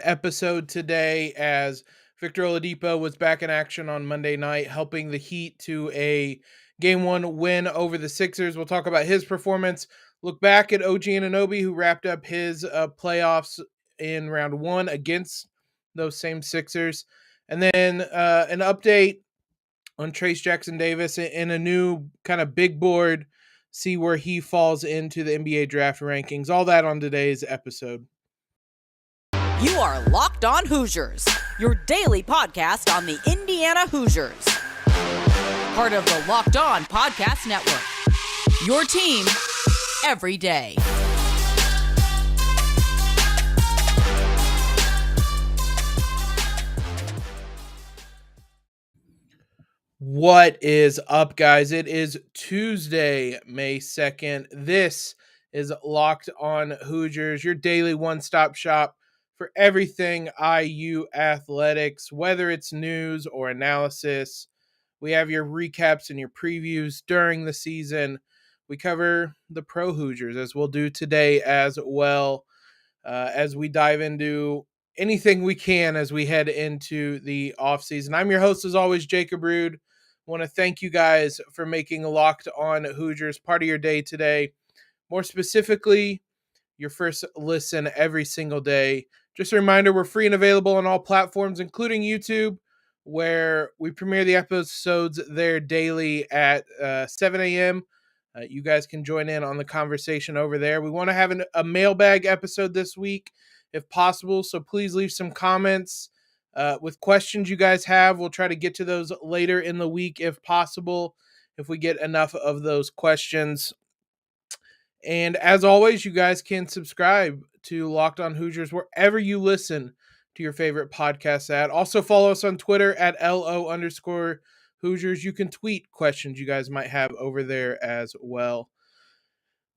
Episode today as Victor Oladipo was back in action on Monday night, helping the Heat to a game one win over the Sixers. We'll talk about his performance, look back at OG Anunoby, who wrapped up his playoffs in round one against those same Sixers, and then an update on Trace Jackson Davis in a new kind of big board, see where he falls into the NBA draft rankings. All that on today's episode. You are Locked On Hoosiers, your daily podcast on the Indiana Hoosiers. Part of the Locked On Podcast Network, your team every day. What is up, guys? It is Tuesday, May 2nd. This is Locked On Hoosiers, your daily one-stop shop for everything IU athletics, whether it's news or analysis. We have your recaps and your previews during the season. We cover the pro Hoosiers, as we'll do today as well, as we dive into anything we can as we head into the offseason. I'm your host, as always, Jacob Rude. I want to thank you guys for making Locked On Hoosiers part of your day today. More specifically, your first listen every single day. Just a reminder, we're free and available on all platforms, including YouTube, where we premiere the episodes there daily at 7 a.m. You guys can join in on the conversation over there. We want to have a mailbag episode this week, if possible, so please leave some comments with questions you guys have. We'll try to get to those later in the week if possible, if we get enough of those questions. And as always, you guys can subscribe to Locked On Hoosiers wherever you listen to your favorite podcast at. Also follow us on Twitter at LO_Hoosiers. You can tweet questions you guys might have over there as well.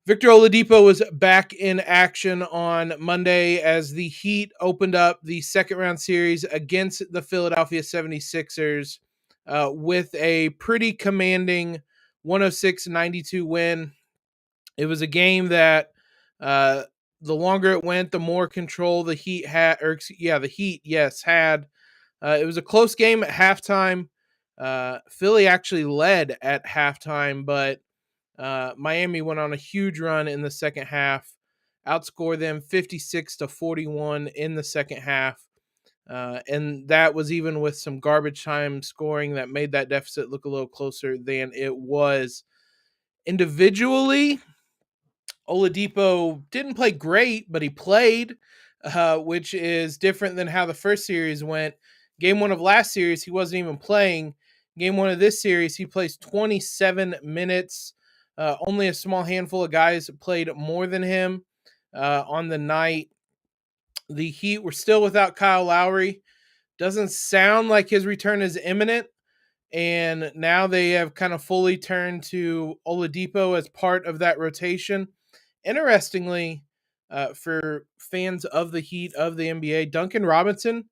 Victor Oladipo was back in action on Monday as the Heat opened up the second round series against the Philadelphia 76ers with a pretty commanding 106-92 win. It was a game that the longer it went, the more control the Heat had. The Heat had. It was a close game at halftime. Philly actually led at halftime, but Miami went on a huge run in the second half, outscored them 56-41 in the second half. And that was even with some garbage time scoring that made that deficit look a little closer than it was. Individually, Oladipo didn't play great, but he played, which is different than how the first series went. Game one of last series, he wasn't even playing. Game one of this series, he plays 27 minutes. Only a small handful of guys played more than him on the night. The Heat were still without Kyle Lowry. Doesn't sound like his return is imminent. And now they have kind of fully turned to Oladipo as part of that rotation. Interestingly, for fans of the Heat, of the NBA, Duncan Robinson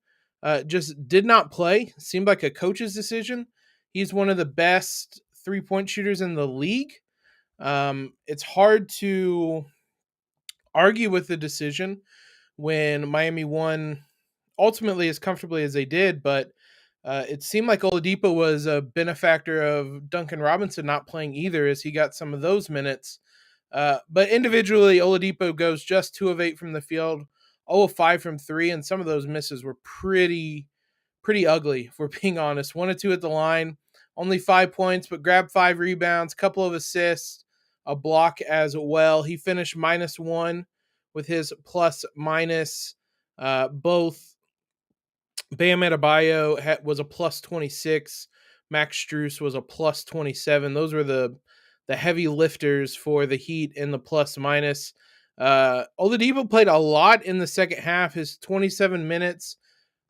just did not play. Seemed like a coach's decision. He's one of the best three-point shooters in the league. It's hard to argue with the decision when Miami won ultimately as comfortably as they did, but it seemed like Oladipo was a benefactor of Duncan Robinson not playing either, as he got some of those minutes. But individually, Oladipo goes just 2 of 8 from the field, 0 of 5 from 3, and some of those misses were pretty ugly, if we're being honest. 1 of 2 at the line, only 5 points, but grabbed 5 rebounds, couple of assists, a block as well. He finished -1 with his plus-minus. Both Bam Adebayo was a +26. Max Strus was a +27. Those were the heavy lifters for the Heat in the plus-minus. Oladipo played a lot in the second half. His 27 minutes,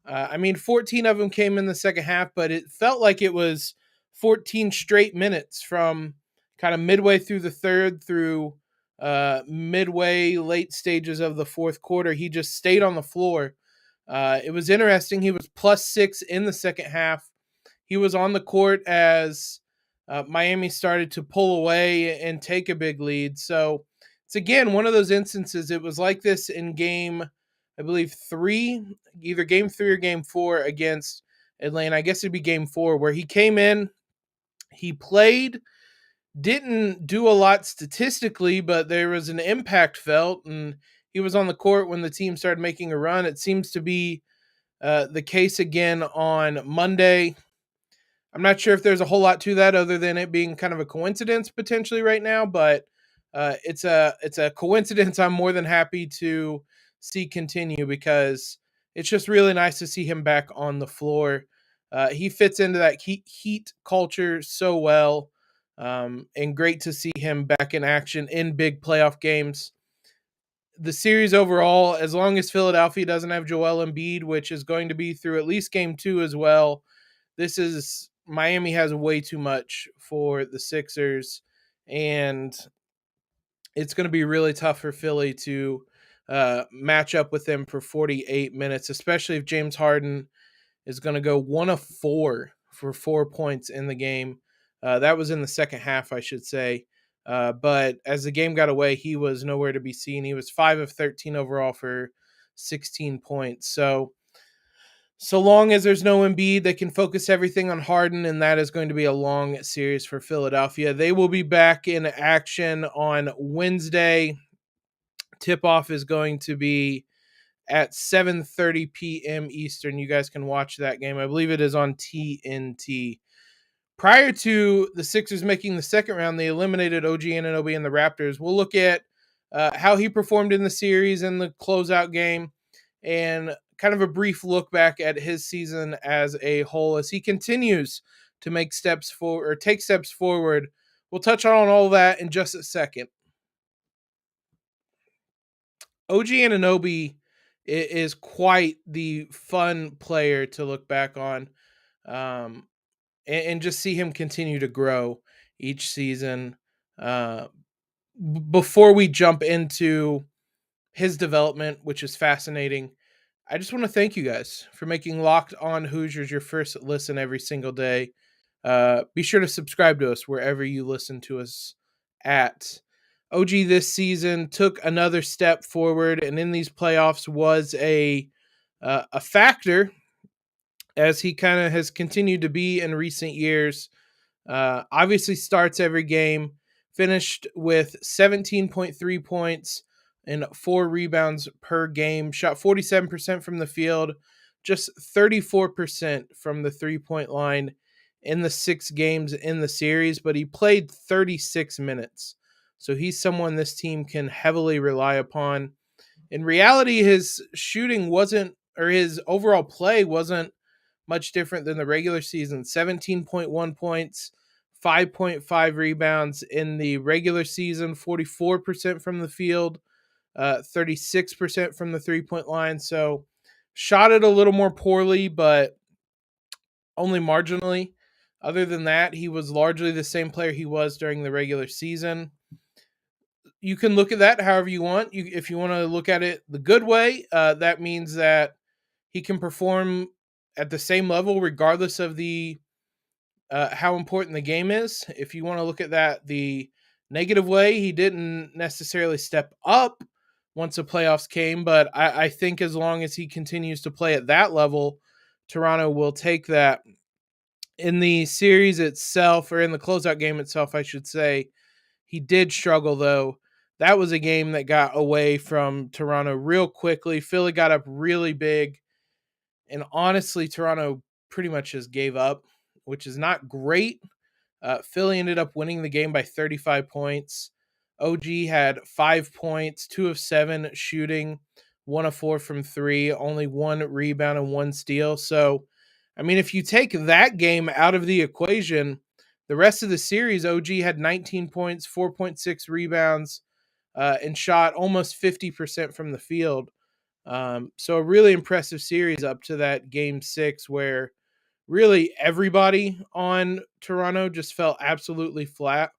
14 of them came in the second half, but it felt like it was 14 straight minutes from kind of midway through the third through midway, late stages of the fourth quarter. He just stayed on the floor. It was interesting. He was +6 in the second half. He was on the court as Miami started to pull away and take a big lead. So it's, again, one of those instances. It was like this in game I believe, either game 3 or game 4 against Atlanta. I guess it'd be game 4, where he came in, he played, didn't do a lot statistically, but there was an impact felt, and he was on the court when the team started making a run. It seems to be the case again on Monday. I'm not sure if there's a whole lot to that other than it being kind of a coincidence potentially right now, but it's a coincidence I'm more than happy to see continue, because it's just really nice to see him back on the floor. He fits into that heat culture so well, and great to see him back in action in big playoff games. The series overall, as long as Philadelphia doesn't have Joel Embiid, which is going to be through at least game 2 as well, this is Miami has way too much for the Sixers, and it's going to be really tough for Philly to match up with them for 48 minutes, especially if James Harden is going to go 1 of 4 for 4 points in the game. That was in the second half, I should say. But as the game got away, he was nowhere to be seen. He was 5 of 13 overall for 16 points. So long as there's no Embiid, they can focus everything on Harden, and that is going to be a long series for Philadelphia. They will be back in action on Wednesday. Tip-off is going to be at 7:30 p.m. Eastern. You guys can watch that game. I believe it is on TNT. Prior to the Sixers making the second round, they eliminated OG Anunoby and the Raptors. We'll look at how he performed in the series and the closeout game, and kind of a brief look back at his season as a whole as he continues to take steps forward. We'll touch on all that in just a second. OG Anunoby is quite the fun player to look back on, and just see him continue to grow each season. Before we jump into his development, which is fascinating, I just want to thank you guys for making Locked On Hoosiers your first listen every single day. Be sure to subscribe to us wherever you listen to us at. OG this season took another step forward, and in these playoffs was a factor, as he kind of has continued to be in recent years. Obviously starts every game, finished with 17.3 points and 4 rebounds per game, shot 47% from the field, just 34% from the 3-point line in the 6 games in the series, but he played 36 minutes. So he's someone this team can heavily rely upon. In reality, his shooting wasn't, or his overall play wasn't much different than the regular season. 17.1 points, 5.5 rebounds in the regular season, 44% from the field, 36% from the 3-point line. So shot it a little more poorly, but only marginally. Other than that, he was largely the same player he was during the regular season. You can look at that however you want. If you want to look at it the good way, that means that he can perform at the same level regardless of the how important the game is. If you want to look at that the negative way, he didn't necessarily step up once the playoffs came, but I think as long as he continues to play at that level, Toronto will take that. In the series itself, or in the closeout game itself, I should say, he did struggle, though. That was a game that got away from Toronto real quickly. Philly got up really big, and honestly, Toronto pretty much just gave up, which is not great. Philly ended up winning the game by 35 points. OG had 5 points, 2 of 7 shooting, 1 of 4 from 3, only 1 rebound and 1 steal. So, I mean, if you take that game out of the equation, the rest of the series, OG had 19 points, 4.6 rebounds, and shot almost 50% from the field. So a really impressive series up to that game 6, where really everybody on Toronto just fell absolutely flat,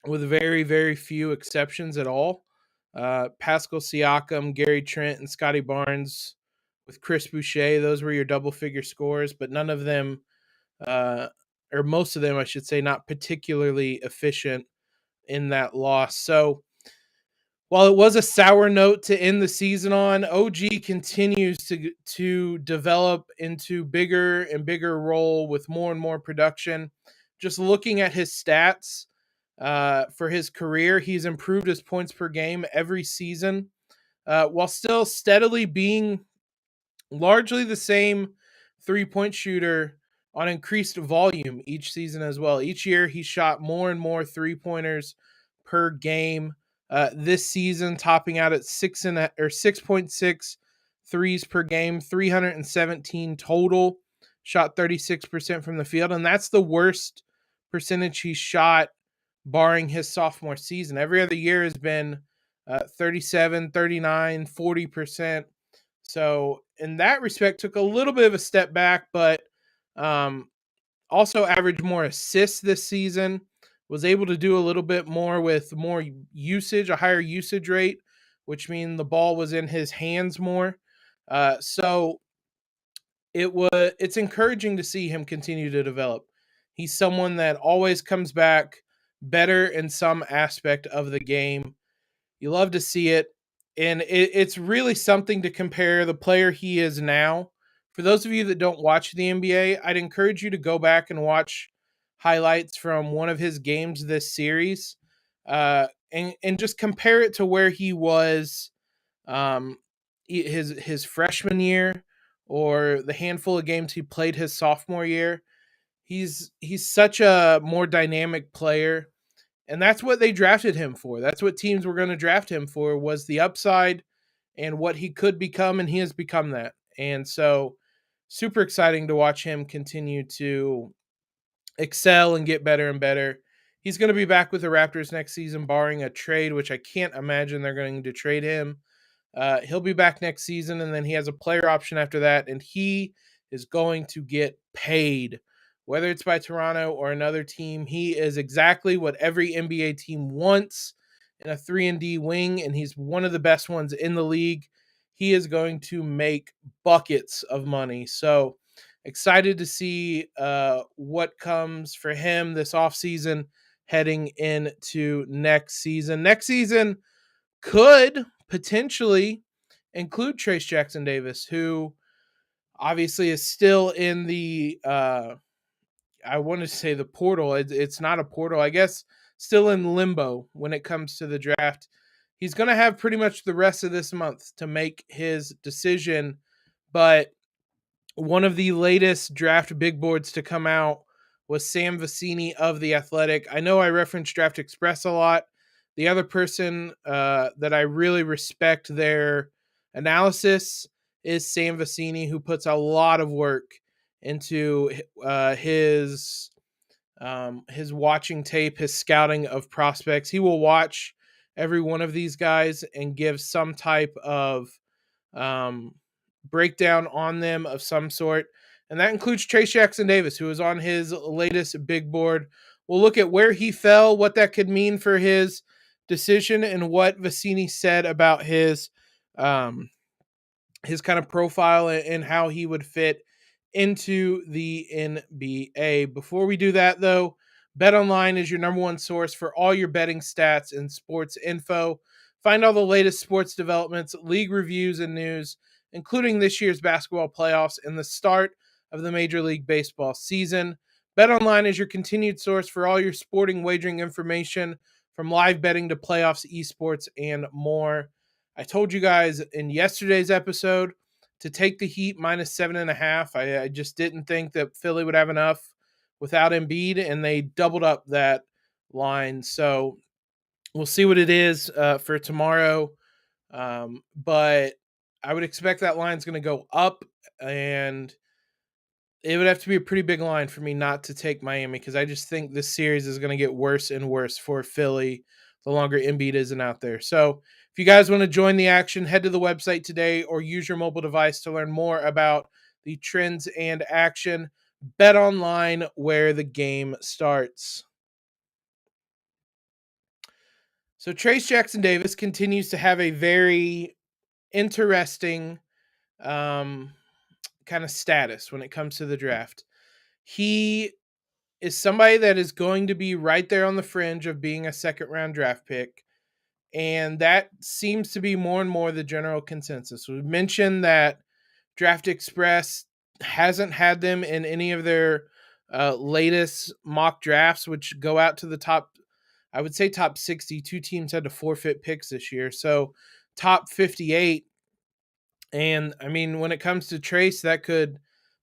with very, very few exceptions at all. Pascal Siakam, Gary Trent, and Scotty Barnes with Chris Boucher, those were your double-figure scores, but none of them, or most of them, I should say, not particularly efficient in that loss. So While it was a sour note to end the season on, OG continues to develop into bigger and bigger role with more and more production. Just looking at his stats for his career, he's improved his points per game every season, while still steadily being largely the same 3-point shooter on increased volume each season as well. Each year, he shot more and more 3-pointers per game. This season, topping out at 6.6 threes per game, 317 total. Shot 36% from the field, and that's the worst percentage he shot barring his sophomore season. Every other year has been 37, 39, 40%. So in that respect, took a little bit of a step back, but um, also averaged more assists this season. Was able to do a little bit more with more usage, a higher usage rate, which means the ball was in his hands more. So it's encouraging to see him continue to develop. He's someone that always comes back better in some aspect of the game. You love to see it. And it's really something to compare the player he is now. For those of you that don't watch the NBA, I'd encourage you to go back and watch highlights from one of his games this series, and just compare it to where he was um, his freshman year or the handful of games he played his sophomore year. He's such a more dynamic player, and that's what they drafted him for. That's what teams were going to draft him for, was the upside and what he could become, and he has become that. And so super exciting to watch him continue to excel and get better and better. He's going to be back with the Raptors next season, barring a trade, which I can't imagine they're going to trade him. He'll be back next season, and then he has a player option after that, and he is going to get paid. Whether it's by Toronto or another team, he is exactly what every NBA team wants in a 3-and-D wing, and he's one of the best ones in the league. He is going to make buckets of money. So excited to see what comes for him this offseason heading into next season. Next season could potentially include Trace Jackson Davis, who obviously is still in the I want to say the portal. It's not a portal, I guess. Still in limbo when it comes to the draft. He's going to have pretty much the rest of this month to make his decision, but one of the latest draft big boards to come out was Sam Vecini of The Athletic. I know I reference Draft Express a lot. The other person that I really respect their analysis is Sam Vecini, who puts a lot of work into his watching tape, his scouting of prospects. He will watch every one of these guys and give some type of um, breakdown on them of some sort. And that includes Trace Jackson Davis, who is on his latest big board. We'll look at where he fell, what that could mean for his decision, and what Vecini said about his kind of profile and how he would fit into the NBA. Before we do that, though, BetOnline is your number one source for all your betting stats and sports info. Find all the latest sports developments, league reviews, and news, including this year's basketball playoffs and the start of the Major League Baseball season. BetOnline is your continued source for all your sporting wagering information, from live betting to playoffs, esports, and more. I told you guys in yesterday's episode to take the Heat minus 7.5. I just didn't think that Philly would have enough without Embiid, and they doubled up that line. So we'll see what it is for tomorrow. But I would expect that line's going to go up, and it would have to be a pretty big line for me not to take Miami, because I just think this series is going to get worse and worse for Philly the longer Embiid isn't out there. So if you guys want to join the action, head to the website today or use your mobile device to learn more about the trends and action. Bet online, where the game starts. So Trace Jackson Davis continues to have a very interesting kind of status when it comes to the draft. He is somebody that is going to be right there on the fringe of being a second round draft pick. And that seems to be more and more the general consensus. We mentioned that Draft Express hasn't had them in any of their latest mock drafts, which go out to the top, I would say top 60. Two teams had to forfeit picks this year. So top 58. And I mean, when it comes to Trace, that could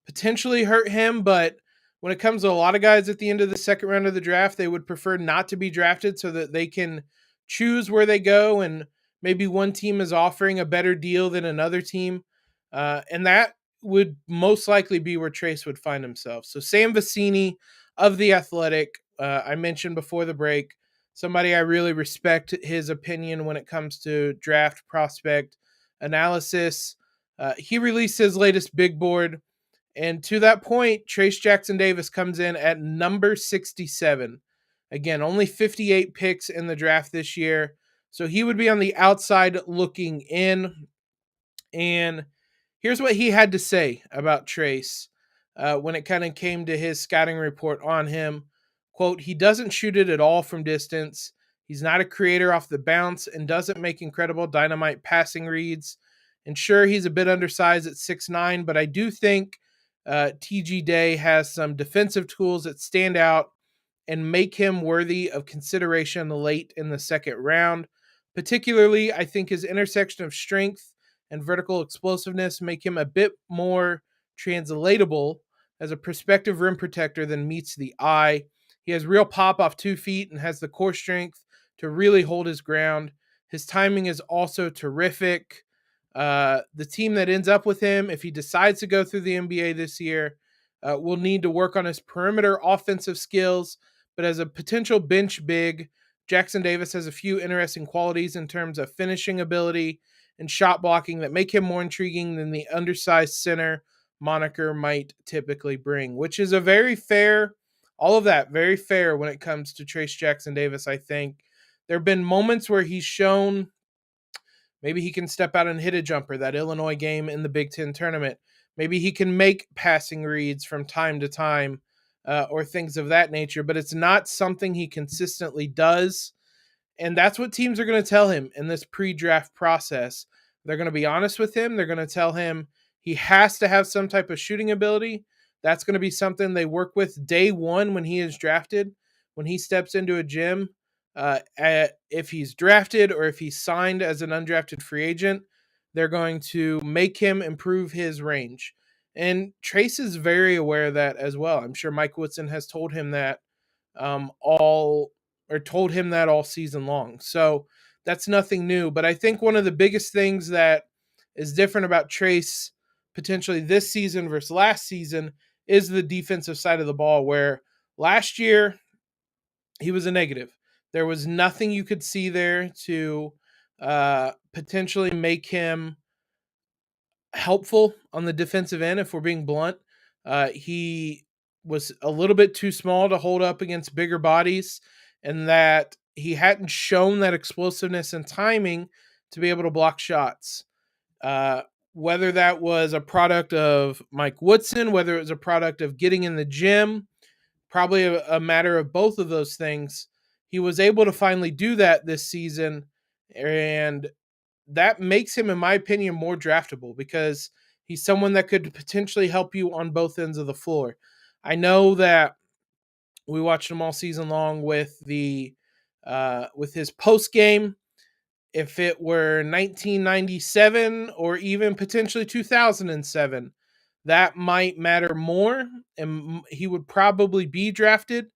potentially hurt him. But when it comes to a lot of guys at the end of the second round of the draft, they would prefer not to be drafted so that they can choose where they go. And maybe one team is offering a better deal than another team. And that would most likely be where Trace would find himself. So Sam Vecini of The Athletic, I mentioned before the break, somebody I really respect his opinion when it comes to draft prospect analysis. He released his latest big board, and to that point, Trace Jackson Davis comes in at number 67. Again, only 58 picks in the draft this year, so he would be on the outside looking in. And here's what he had to say about Trace when it kind of came to his scouting report on him. Quote, he doesn't shoot it at all from distance. He's not a creator off the bounce and doesn't make incredible dynamite passing reads. And sure, he's a bit undersized at 6'9", but I do think TG Day has some defensive tools that stand out and make him worthy of consideration late in the second round. Particularly, I think his intersection of strength and vertical explosiveness make him a bit more translatable as a prospective rim protector than meets the eye. He has real pop off 2 feet and has the core strength to really hold his ground. His timing is also terrific. The team that ends up with him, if he decides to go through the NBA this year, will need to work on his perimeter offensive skills. But as a potential bench big, Jackson Davis has a few interesting qualities in terms of finishing ability and shot blocking that make him more intriguing than the undersized center moniker might typically bring, which is a very fair, all of that, very fair when it comes to Trace Jackson Davis, I think. There have been moments where he's shown maybe he can step out and hit a jumper, that Illinois game in the Big Ten tournament. Maybe he can make passing reads from time to time or things of that nature, but it's not something he consistently does. And that's what teams are going to tell him in this pre-draft process. They're going to be honest with him. They're going to tell him he has to have some type of shooting ability. That's going to be something they work with day one when he is drafted, when he steps into a gym. If he's drafted or if he's signed as an undrafted free agent, they're going to make him improve his range. And Trace is very aware of that as well. I'm sure Mike Woodson has told him that all season long. So that's nothing new. But I think one of the biggest things that is different about Trace potentially this season versus last season is the defensive side of the ball, where last year he was a negative. There was nothing you could see there to potentially make him helpful on the defensive end, if we're being blunt. He was a little bit too small to hold up against bigger bodies, and that he hadn't shown that explosiveness and timing to be able to block shots. Whether that was a product of Mike Woodson, whether it was a product of getting in the gym, probably a matter of both of those things. He was able to finally do that this season, and that makes him, in my opinion, more draftable because he's someone that could potentially help you on both ends of the floor. I know that we watched him all season long with his post game. If it were 1997 or even potentially 2007, that might matter more, and he would probably be drafted.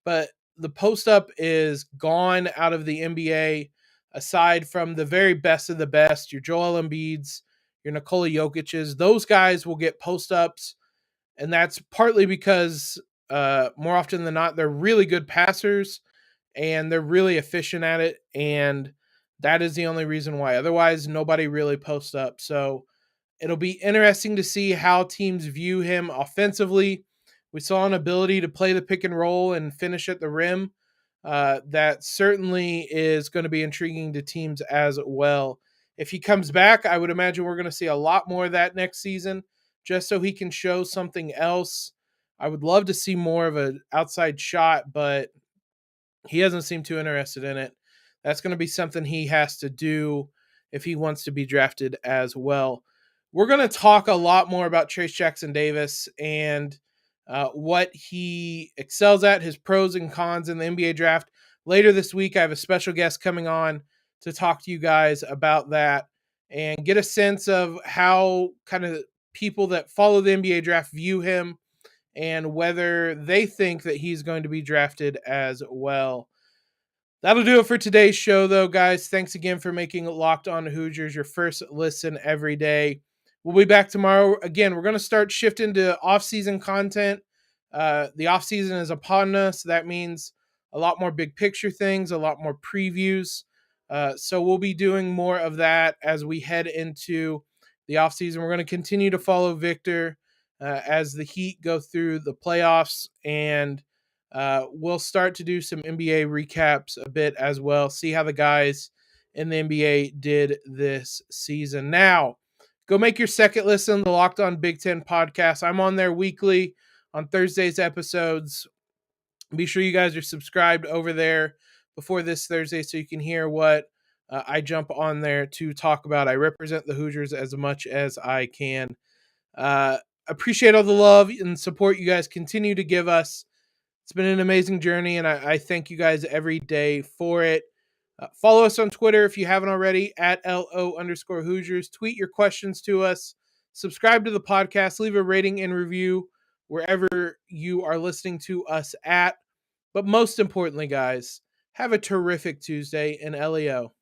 But the post up is gone out of the NBA, aside from the very best of the best, your Joel Embiids, your Nikola Jokic's. Those guys will get post ups, and that's partly because more often than not, they're really good passers and they're really efficient at it, and that is the only reason why. Otherwise, nobody really posts up. So it'll be interesting to see how teams view him offensively. We saw an ability to play the pick and roll and finish at the rim. That certainly is going to be intriguing to teams as well. If he comes back, I would imagine we're going to see a lot more of that next season, just so he can show something else. I would love to see more of an outside shot, but he hasn't seemed too interested in it. That's going to be something he has to do if he wants to be drafted as well. We're going to talk a lot more about Trace Jackson Davis and what he excels at, his pros and cons in the NBA draft. Later this week, I have a special guest coming on to talk to you guys about that and get a sense of how kind of people that follow the NBA draft view him and whether they think that he's going to be drafted as well. That'll do it for today's show, though, guys. Thanks again for making Locked On Hoosiers your first listen every day. We'll be back tomorrow. Again, we're going to start shifting to off-season content. The off-season is upon us. That means a lot more big picture things, a lot more previews. So we'll be doing more of that as we head into the off-season. We're going to continue to follow Victor as the Heat go through the playoffs, and we'll start to do some NBA recaps a bit as well, see how the guys in the NBA did this season. Now, go make your second listen to the Locked On Big Ten podcast. I'm on there weekly on Thursday's episodes. Be sure you guys are subscribed over there before this Thursday so you can hear what I jump on there to talk about. I represent the Hoosiers as much as I can. Appreciate all the love and support you guys continue to give us. It's been an amazing journey, and I thank you guys every day for it. Follow us on Twitter if you haven't already, at @LO_Hoosiers. Tweet your questions to us. Subscribe to the podcast. Leave a rating and review wherever you are listening to us at. But most importantly, guys, have a terrific Tuesday in LEO.